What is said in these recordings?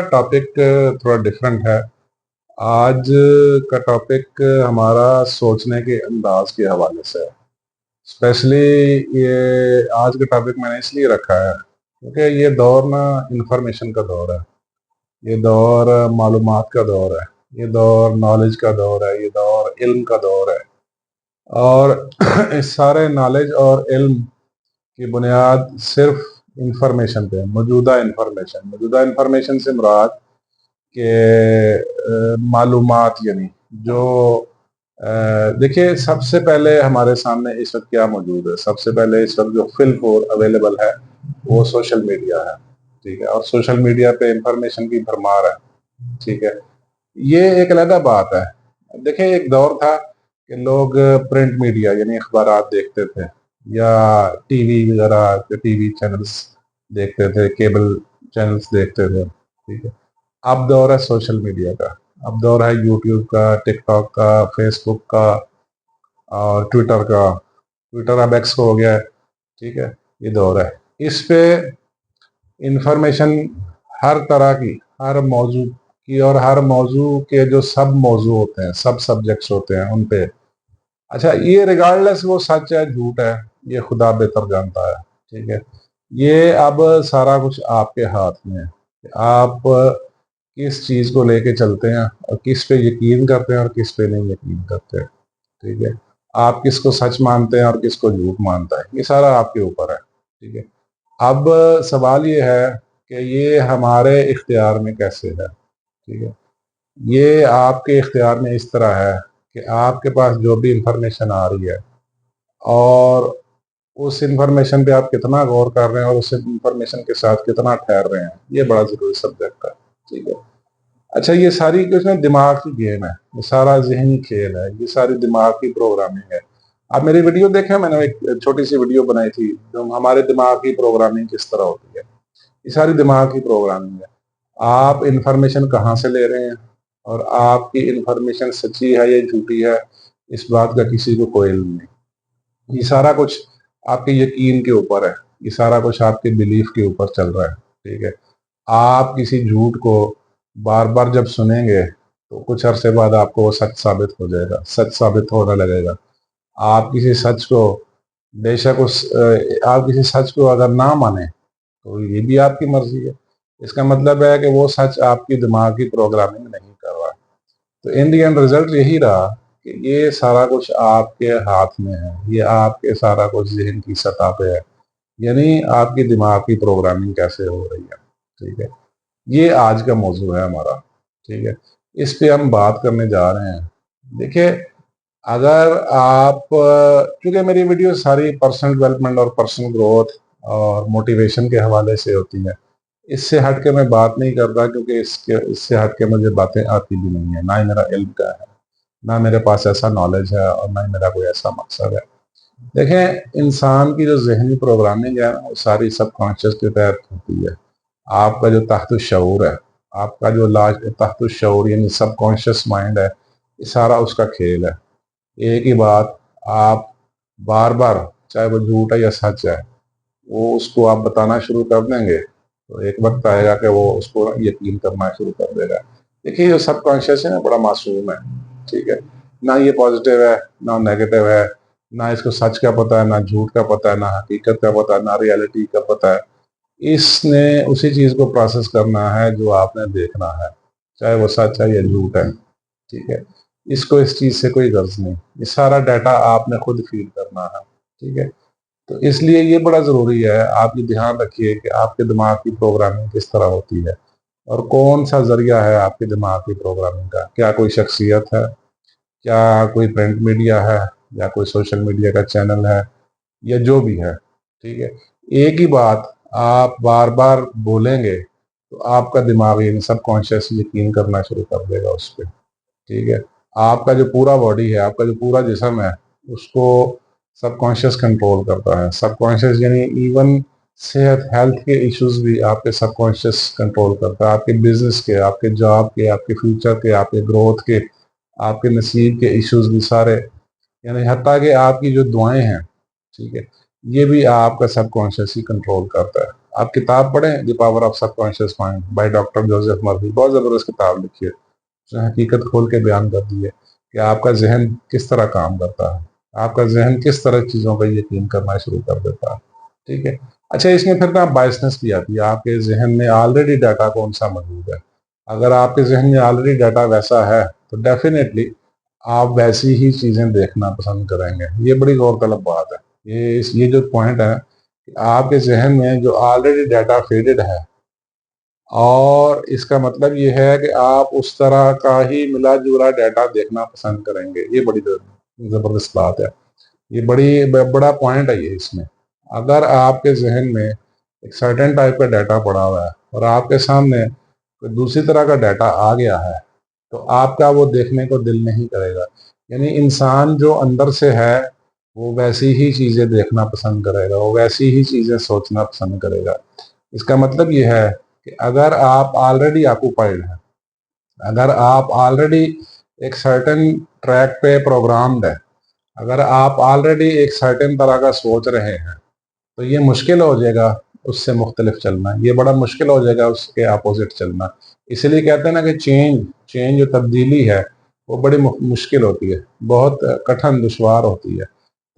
Topic थोड़ा different है। आज का टॉपिक हमारा सोचने के अंदाज के हवाले से है। स्पेशली ये आज का टॉपिक मैंने इसलिए रखा है क्योंकि ये दौर ना इंफॉर्मेशन का दौर है, ये दौर मालूमात का दौर है, ये दौर नॉलेज का दौर है, ये दौर इल्म का दौर है। और इस सारे नॉलेज और इल्म की बुनियाद सिर्फ इंफॉर्मेशन पे है। मौजूदा इंफॉर्मेशन से मुराद के मालूमात, यानी जो देखिए, सबसे पहले हमारे सामने इस वक्त क्या मौजूद है। सबसे पहले इस वक्त जो फिलफोर अवेलेबल है वो सोशल मीडिया है, ठीक है। और सोशल मीडिया पे इंफॉर्मेशन की भरमार है, ठीक है। ये एक अलग बात है। देखिए, एक दौर था कि लोग प्रिंट मीडिया यानी अखबारात देखते थे या टीवी वगैरह के टीवी चैनल्स देखते थे, केबल चैनल्स देखते थे, ठीक है। अब दौर है सोशल मीडिया का, अब दौर है यूट्यूब का, टिकटॉक का, फेसबुक का और ट्विटर का। ट्विटर अब एक्स हो गया है, ठीक है। ये दौर है। इस पे इंफॉर्मेशन हर तरह की, हर मौजू की, और हर मौजू के जो सब मौजू होते हैं, सब सब्जेक्ट्स होते हैं उन पे। अच्छा, ये रिगार्डलेस वो सच है झूठ है, ये खुदा बेहतर जानता है, ठीक है। ये अब सारा कुछ आपके हाथ में है कि आप किस चीज को लेके चलते हैं और किस पे यकीन करते हैं और किस पे नहीं यकीन करते हैं, ठीक है। आप किसको सच मानते हैं और किसको झूठ मानता है, ये सारा आपके ऊपर है, ठीक है। अब सवाल ये है कि ये हमारे इख्तियार में कैसे है, ठीक है। ये आपके इख्तियार में इस तरह है कि आपके पास जो भी इंफॉर्मेशन आ रही है और उस इंफॉर्मेशन पे आप कितना गौर कर रहे हैं और उस इंफॉर्मेशन के साथ कितना ठहर रहे हैं, ये बड़ा जरूरी सब्जेक्ट है, ठीक है। अच्छा, ये सारी कुछ ना दिमाग की गेम है, ये सारा जहनी खेल है, ये सारी दिमाग की प्रोग्रामिंग है। आप मेरी वीडियो देखें, मैंने एक छोटी सी वीडियो बनाई थी जो हमारे दिमाग की प्रोग्रामिंग किस तरह होती है। ये सारी दिमाग की प्रोग्रामिंग है। आप इंफॉर्मेशन कहाँ से ले रहे हैं और आपकी इंफॉर्मेशन सच्ची है या झूठी है, इस बात का किसी को कोई इल्म नहीं। ये सारा कुछ आपके यकीन के ऊपर है, ये सारा कुछ आपके बिलीफ के ऊपर चल रहा है, ठीक है। आप किसी झूठ को बार बार जब सुनेंगे तो कुछ अरसे बाद आपको वो सच साबित हो जाएगा, सच साबित होने लगेगा। आप किसी सच को बेशक आप किसी सच को अगर ना माने तो ये भी आपकी मर्जी है। इसका मतलब है कि वो सच आपकी दिमाग की प्रोग्रामिंग नहीं कर रहा। तो इन दी एंड रिजल्ट यही रहा कि ये सारा कुछ आपके हाथ में है, ये आपके सारा कुछ ज़हन की सतह पे है, यानी आपकी दिमाग की प्रोग्रामिंग कैसे हो रही है, ठीक है। ये आज का मौजू है हमारा, ठीक है। इस पे हम बात करने जा रहे हैं। देखिए, अगर आप क्योंकि मेरी वीडियो सारी पर्सनल डेवलपमेंट और पर्सनल ग्रोथ और मोटिवेशन के हवाले से होती है, इससे हट के मैं बात नहीं करता क्योंकि इससे हट के मुझे बातें आती भी नहीं है, ना ही मेरा इल्म का है, ना मेरे पास ऐसा नॉलेज है और ना ही मेरा कोई ऐसा मकसद है। देखें, इंसान की जो जहनी प्रोग्रामिंग है वो सारी सबकॉन्शियस के तहत होती है। आपका जो तहत शऊर है, आपका जो लाज तहत शऊर यानी सबकॉन्शियस माइंड है, ये सारा उसका खेल है। एक ही बात आप बार बार, चाहे वो झूठ है या सच है, वो उसको आप बताना शुरू कर देंगे तो एक वक्त आएगा कि वो उसको यकीन करना शुरू कर देगा। देखिए, जो सबकॉन्शियस है ना, बड़ा मासूम है, ठीक है। ना ये पॉजिटिव है ना नेगेटिव है, ना इसको सच का पता है, ना झूठ का पता है, ना हकीकत का पता है, ना रियलिटी का पता है। इसने उसी चीज को प्रोसेस करना है जो आपने देखना है, चाहे वो सच है या झूठ है, ठीक है। इसको इस चीज से कोई गर्ज नहीं, ये सारा डाटा आपने खुद फीड करना है, ठीक है। तो इसलिए ये बड़ा जरूरी है, आप ये ध्यान रखिए कि आपके दिमाग की प्रोग्रामिंग किस तरह होती है और कौन सा जरिया है आपके दिमाग की प्रोग्रामिंग का। क्या कोई शख्सियत है, क्या कोई प्रिंट मीडिया है, या कोई सोशल मीडिया का चैनल है, या जो भी है, ठीक है। एक ही बात आप बार बार बोलेंगे तो आपका दिमाग इन सब कॉन्शियस यकीन करना शुरू कर देगा उस पर, ठीक है। आपका जो पूरा बॉडी है, आपका जो पूरा जिस्म है, उसको सबकॉन्शियस कंट्रोल करता है। सबकॉन्शियस यानी इवन सेहत, हेल्थ के इश्यूज भी आपके सबकॉन्शियस कंट्रोल करता है। आपके बिजनेस के, आपके जॉब के, आपके फ्यूचर के, आपके ग्रोथ के, आपके नसीब के इश्यूज भी सारे, यानी हत्ता कि आपकी जो दुआएं हैं, ठीक है, ये भी आपका सबकॉन्शियस ही कंट्रोल करता है। आप किताब पढ़ें the power of subconscious mind by doctor Joseph Murphy, बहुत ज़बरदस्त किताब लिखी है। उसने हकीकत खोल के बयान कर दी है कि आपका जहन किस तरह काम करता है, आपका जहन किस तरह चीज़ों पर यकीन करना शुरू कर देता है। ठीक है। अच्छा, इसमें फिर ना बायसनेस भी आती है। आपके जहन में ऑलरेडी डाटा कौन सा मौजूद है। अगर आपके जहन में ऑलरेडी डाटा वैसा है तो डेफिनेटली आप वैसी ही चीज़ें देखना पसंद करेंगे। ये बड़ी गौरतलब बात है। ये जो पॉइंट है कि आपके जहन में जो ऑलरेडी डाटा फीडेड है, और इसका मतलब ये है कि आप उस तरह का ही मिला जुला डाटा देखना पसंद करेंगे। ये बड़ी ज़बरदस्त बात है। ये बड़ा पॉइंट है ये इसमें। अगर आपके जहन में एक सर्टेन टाइप का डाटा पड़ा हुआ है और आपके सामने कोई दूसरी तरह का डाटा आ गया है, तो आपका वो देखने को दिल नहीं करेगा। यानी इंसान जो अंदर से है वो वैसी ही चीज़ें देखना पसंद करेगा, वो वैसी ही चीज़ें सोचना पसंद करेगा। इसका मतलब ये है कि अगर आप ऑलरेडी ऑक्यूपाइड हैं, अगर आप ऑलरेडी एक सर्टेन ट्रैक पे प्रोग्राम्ड है, अगर आप ऑलरेडी एक सर्टेन तरह का सोच रहे हैं, तो ये मुश्किल हो जाएगा उससे मुख्तलिफ चलना। ये बड़ा मुश्किल हो जाएगा उसके अपोजिट चलना। इसलिए कहते हैं ना कि चेंज जो तब्दीली है वो बड़ी मुश्किल होती है, बहुत कठिन दुश्वार होती है।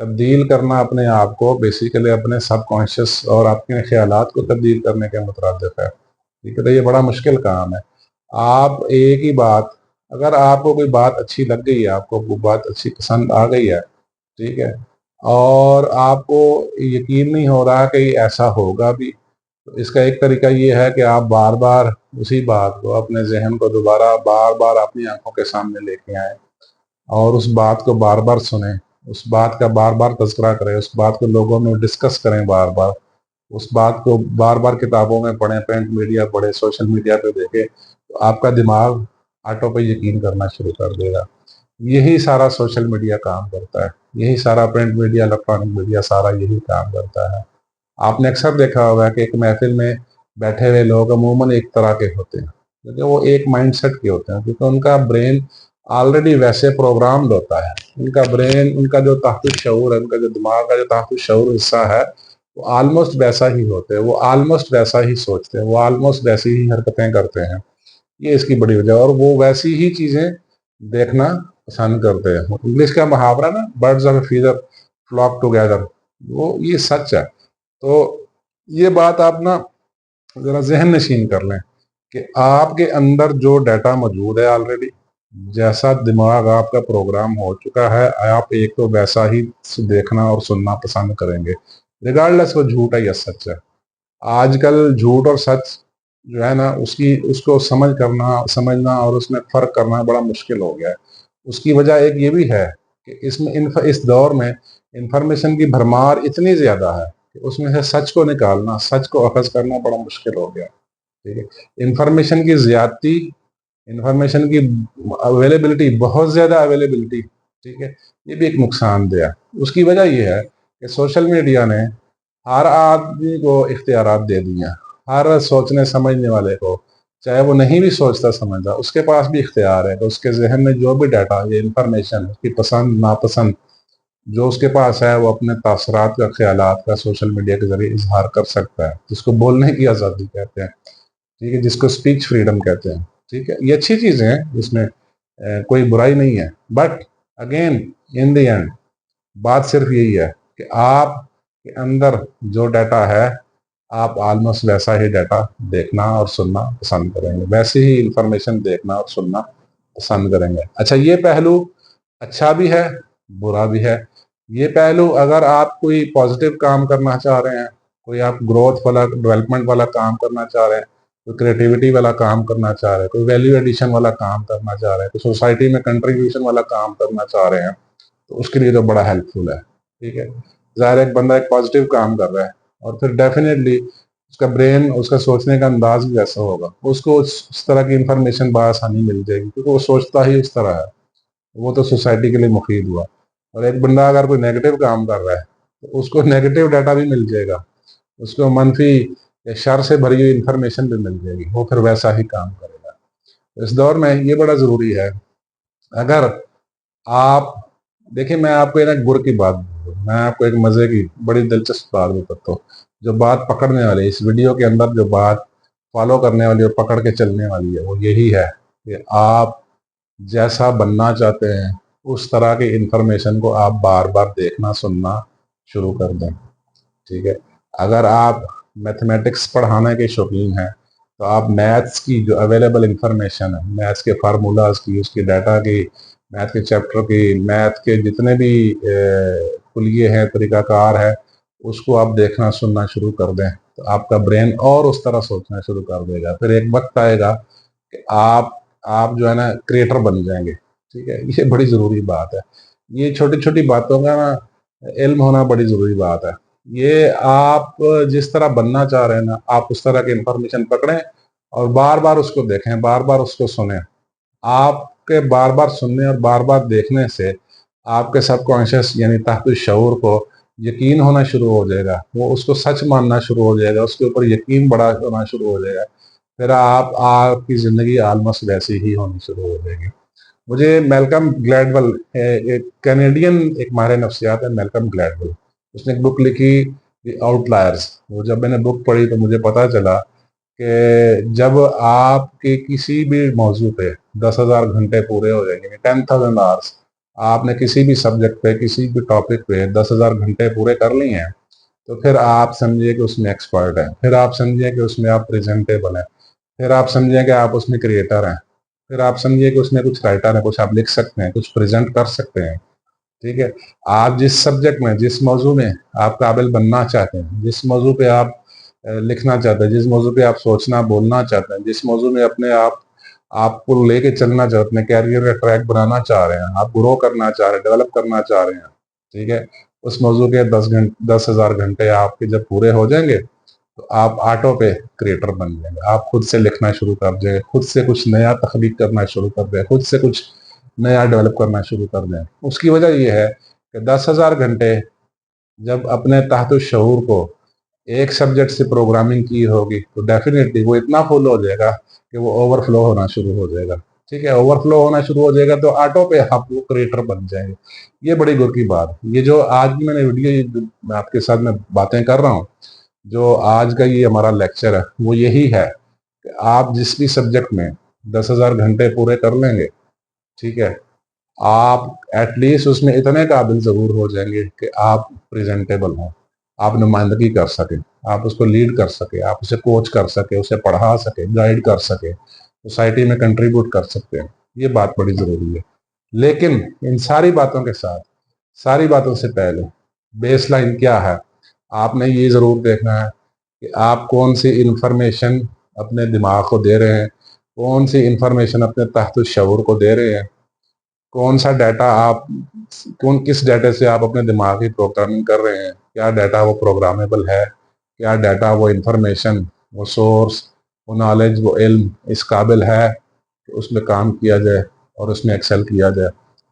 तब्दील करना अपने आप को बेसिकली अपने सबकॉन्शियस और अपने ख्यालात को तब्दील करने के मुतरादिफ है। ठीक है। तो ये बड़ा मुश्किल काम है। आप एक ही बात, अगर आपको कोई बात अच्छी लग गई है, आपको वो बात अच्छी पसंद आ गई है, ठीक है, और आपको यकीन नहीं हो रहा कि ऐसा होगा भी, तो इसका एक तरीका ये है कि आप बार बार उसी बात को, अपने जहन को दोबारा बार बार अपनी आंखों के सामने लेके आए और उस बात को बार बार सुने, उस बात का बार बार तज़किरा करें, उस बात को लोगों में डिस्कस करें बार बार, उस बात को बार बार किताबों में पढ़ें, प्रिंट मीडिया पढ़ें, सोशल मीडिया पे देखें, तो आपका दिमाग ऑटो पे यकीन करना शुरू कर देगा। यही सारा सोशल मीडिया काम करता है, यही सारा प्रिंट मीडिया, इलेक्ट्रॉनिक मीडिया, सारा यही काम करता है। आपने अक्सर देखा होगा कि एक महफिल में बैठे हुए लोग अमूमन एक तरह के होते हैं, क्योंकि वो एक माइंडसेट के होते हैं, क्योंकि उनका ब्रेन ऑलरेडी वैसे प्रोग्राम्ड होता है। उनका ब्रेन, उनका जो ताहत शऊर है, उनका जो दिमाग का जो ताहत शऊर हिस्सा है, वो आलमोस्ट वैसा ही होते हैं, वो आलमोस्ट वैसा ही सोचते हैं, वो आलमोस्ट वैसी ही हरकतें करते हैं। ये इसकी बड़ी वजह, और वो वैसी ही चीज़ें देखना पसंद करते हैं। इंग्लिश का मुहावरा ना, birds of a feather flock together, वो ये सच है। तो ये बात आप ना ज़रा जहन नशीन कर लें कि आपके अंदर जो डाटा मौजूद है ऑलरेडी, जैसा दिमाग आपका प्रोग्राम हो चुका है, आप एक तो वैसा ही देखना और सुनना पसंद करेंगे, रिगार्डलेस वो झूठ है या सच है। आजकल झूठ और सच जो है ना, उसको समझना और उसमें फ़र्क करना बड़ा मुश्किल हो गया है। उसकी वजह एक ये भी है कि इस दौर में इंफॉर्मेशन की भरमार इतनी ज़्यादा है कि उसमें से सच को निकालना, सच को अखज़ करना बड़ा मुश्किल हो गया। ठीक है। इंफॉर्मेशन की ज़्यादती, इंफॉर्मेशन की अवेलेबिलिटी, बहुत ज़्यादा अवेलेबिलिटी, ठीक है, ये भी एक नुकसानदेह है। उसकी वजह ये है कि सोशल मीडिया ने हर आदमी को इख्तियारात दे दिए हैं। हर सोचने समझने वाले को, चाहे वो नहीं भी सोचता समझता, उसके पास भी इख्तियार है कि उसके जहन में जो भी डाटा, ये इंफॉर्मेशन, उसकी पसंद नापसंद जो उसके पास है, वो अपने तासरात का, ख्यालात का सोशल मीडिया के जरिए इजहार कर सकता है, जिसको बोलने की आज़ादी कहते हैं। ठीक है, जिसको स्पीच फ्रीडम कहते हैं। ठीक है, ये अच्छी चीज़ें हैं, इसमें कोई बुराई नहीं है। But again, in the end, बात सिर्फ यही है कि आप के अंदर जो डाटा है, आप ऑलमोस्ट वैसा ही डाटा देखना और सुनना पसंद करेंगे, वैसे ही इंफॉर्मेशन देखना और सुनना पसंद करेंगे। अच्छा, ये पहलू अच्छा भी है, बुरा भी है। ये पहलू, अगर आप कोई पॉजिटिव काम करना चाह रहे हैं, कोई आप ग्रोथ वाला, डेवलपमेंट वाला काम करना चाह रहे हैं, कोई क्रिएटिविटी वाला काम करना चाह रहे हैं, कोई वैल्यू एडिशन वाला काम करना चाह रहे हैं, कोई सोसाइटी में कंट्रीब्यूशन वाला काम करना चाह रहे हैं, तो उसके लिए तो बड़ा हेल्पफुल है। ठीक है। ज़ाहिर है, एक बंदा एक पॉजिटिव काम कर रहा है और फिर डेफिनेटली उसका ब्रेन, उसका सोचने का अंदाज भी वैसा होगा, उसको उस तरह की इंफॉर्मेशन बआसानी मिल जाएगी, क्योंकि वो सोचता ही उस तरह है। वो तो सोसाइटी के लिए मुफीद हुआ। और एक बंदा अगर कोई नेगेटिव काम कर रहा है, तो उसको नेगेटिव डाटा भी मिल जाएगा, उसको मनफी या शर से भरी हुई इंफॉर्मेशन भी मिल जाएगी, वो फिर वैसा ही काम करेगा। इस दौर में ये बड़ा ज़रूरी है। अगर आप देखिए, मैं आपको एक गुर की बात, मैं आपको एक मज़े की बड़ी दिलचस्प बात बताता हूँ। जो बात पकड़ने वाली है इस वीडियो के अंदर, जो बात फॉलो करने वाली और पकड़ के चलने वाली है, वो यही है कि आप जैसा बनना चाहते हैं उस तरह की इंफॉर्मेशन को आप बार बार देखना सुनना शुरू कर दें। ठीक है, अगर आप मैथमेटिक्स पढ़ाने के शौकीन हैं तो आप मैथ्स की जो अवेलेबल इंफॉर्मेशन है, मैथ्स के फार्मूलाज की, उसकी डाटा की, मैथ के चैप्टर की, मैथ के जितने भी कुलिये हैं, तरीकाकार है, उसको आप देखना सुनना शुरू कर दें तो आपका ब्रेन और उस तरह सोचना शुरू कर देगा। फिर एक वक्त आएगा कि आप जो है ना क्रिएटर बन जाएंगे। ठीक है, ये बड़ी ज़रूरी बात है। ये छोटी छोटी बातों का ना इल्म होना बड़ी ज़रूरी बात है। ये आप जिस तरह बनना चाह रहे हैं ना, आप उस तरह की इंफॉर्मेशन पकड़ें और बार बार उसको देखें, बार बार उसको सुने। आपके बार बार सुनने और बार बार देखने से आपके सबकॉन्शियस यानी तहत शऊर को यकीन होना शुरू हो जाएगा, वो उसको सच मानना शुरू हो जाएगा, उसके ऊपर यकीन बड़ा होना शुरू हो जाएगा। फिर आपकी ज़िंदगी आलमोस्ट वैसी ही होनी शुरू हो जाएगी। मुझे मैल्कम ग्लैडवेल, एक कैनेडियन एक माहिर नफ्सियात है मैल्कम ग्लैडवेल, उसने एक बुक लिखी द आउटलायर्स। वो जब मैंने बुक पढ़ी तो मुझे पता चला कि जब आपके किसी भी मौजू पे 10,000 घंटे पूरे हो जाएंगे, 10,000 आवर्स, आपने किसी भी सब्जेक्ट पे किसी भी टॉपिक पे 10,000 घंटे पूरे कर लिए हैं, तो फिर आप समझिए कि उसमें एक्सपर्ट हैं, फिर आप समझिए कि उसमें आप प्रेजेंटेबल हैं, फिर आप समझिए कि आप उसमें क्रिएटर हैं, फिर आप समझिए कि उसमें कुछ राइटर है, कुछ आप लिख सकते हैं, कुछ प्रेजेंट कर सकते हैं। ठीक है, आप जिस सब्जेक्ट में, जिस मौजू में आप काबिल बनना चाहते हैं, जिस मौजू पे आप लिखना चाहते हैं, जिस मौजू पे आप सोचना बोलना चाहते हैं, जिस मौजू में अपने आपको लेके चलना चाहते हैं, अपने कैरियर का ट्रैक बनाना चाह रहे हैं, आप ग्रो करना चाह रहे हैं, डेवलप करना चाह रहे हैं। ठीक है, उस मौजू के 10,000 घंटे आपके जब पूरे हो जाएंगे तो आप ऑटो पे क्रिएटर बन जाएंगे। आप खुद से लिखना शुरू कर देंगे, खुद से कुछ नया तख्लीक करना शुरू कर दें, खुद से कुछ नया डेवलप करना शुरू कर दें। उसकी वजह यह है कि 10,000 घंटे जब अपने तहत शऊर को एक सब्जेक्ट से प्रोग्रामिंग की होगी तो डेफिनेटली वो इतना फुल हो जाएगा कि वो ओवरफ्लो होना शुरू हो जाएगा। ठीक है, ओवरफ्लो होना शुरू हो जाएगा तो ऑटो पे आप वो क्रिएटर बन जाएंगे। ये बड़ी गुर की बात। ये जो आज की मैंने वीडियो मैं आपके साथ में बातें कर रहा हूँ, जो आज का ये हमारा लेक्चर है, वो यही है कि आप जिस भी सब्जेक्ट में 10,000 घंटे पूरे कर लेंगे, ठीक है, आप एटलीस्ट उसमें इतने काबिल ज़रूर हो जाएंगे कि आप प्रेजेंटेबल हों, आप नुमाइंदगी कर सकें, आप उसको लीड कर सकें, आप उसे कोच कर सकें, उसे पढ़ा सकें, गाइड कर सकें, सोसाइटी में कंट्रीब्यूट कर सकते हैं। ये बात बड़ी ज़रूरी है। लेकिन इन सारी बातों के साथ, सारी बातों से पहले बेस लाइन क्या है, आपने ये ज़रूर देखना है कि आप कौन सी इंफॉर्मेशन अपने दिमाग को दे रहे हैं, कौन सी इंफॉर्मेशन अपने तहत शऊर को दे रहे हैं, कौन सा डाटा आप किस डाटा से आप अपने दिमाग की प्रोग्रामिंग कर रहे हैं, क्या डाटा वो प्रोग्रामेबल है, क्या डाटा वो इंफॉर्मेशन, वो सोर्स, वो नॉलेज, वो इल्म इस काबिल है कि उसमें काम किया जाए और उसमें एक्सेल किया जाए।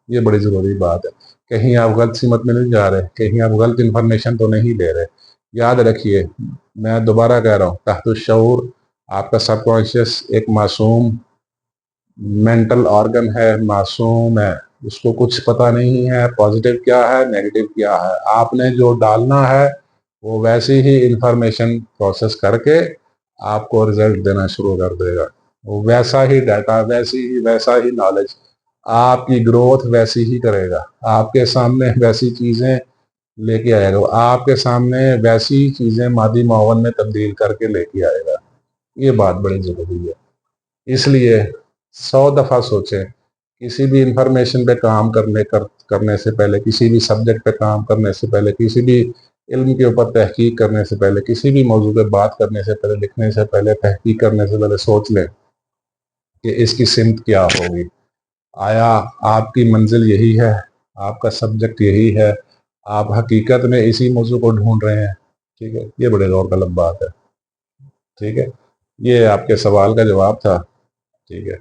ये बड़ी ज़रूरी बात है। कहीं आप गलत सीमत में नहीं जा रहे, कहीं आप गलत इंफॉर्मेशन तो नहीं ले रहे। याद रखिए, मैं दोबारा कह रहा हूँ, तहत शऊर आपका सबकॉन्शियस एक मासूम मेंटल ऑर्गन है, मासूम है, उसको कुछ पता नहीं है पॉजिटिव क्या है नेगेटिव क्या है। आपने जो डालना है वो वैसी ही इंफॉर्मेशन प्रोसेस करके आपको रिजल्ट देना शुरू कर देगा। वो वैसा ही डाटा, वैसा ही नॉलेज आपकी ग्रोथ वैसी ही करेगा, आपके सामने वैसी चीज़ें लेके आएगा, आपके सामने वैसी चीज़ें मादी मावन में तब्दील करके लेके आएगा। ये बात बड़ी ज़रूरी है। इसलिए 100 दफ़ा सोचें, किसी भी इंफॉर्मेशन पे काम करने से पहले, किसी भी सब्जेक्ट पे काम करने से पहले, किसी भी इल्म के ऊपर तहकीक करने से पहले, किसी भी मौजू पे बात करने से पहले, लिखने से पहले, तहकीक करने से पहले सोच लें कि इसकी सिमत क्या होगी। आया आपकी मंजिल यही है, आपका सब्जेक्ट यही है, आप हकीकत में इसी मौजू को ढूंढ रहे हैं। ठीक है, ये बड़े गौर तलब बात है। ठीक है, ये आपके सवाल का जवाब था। ठीक है।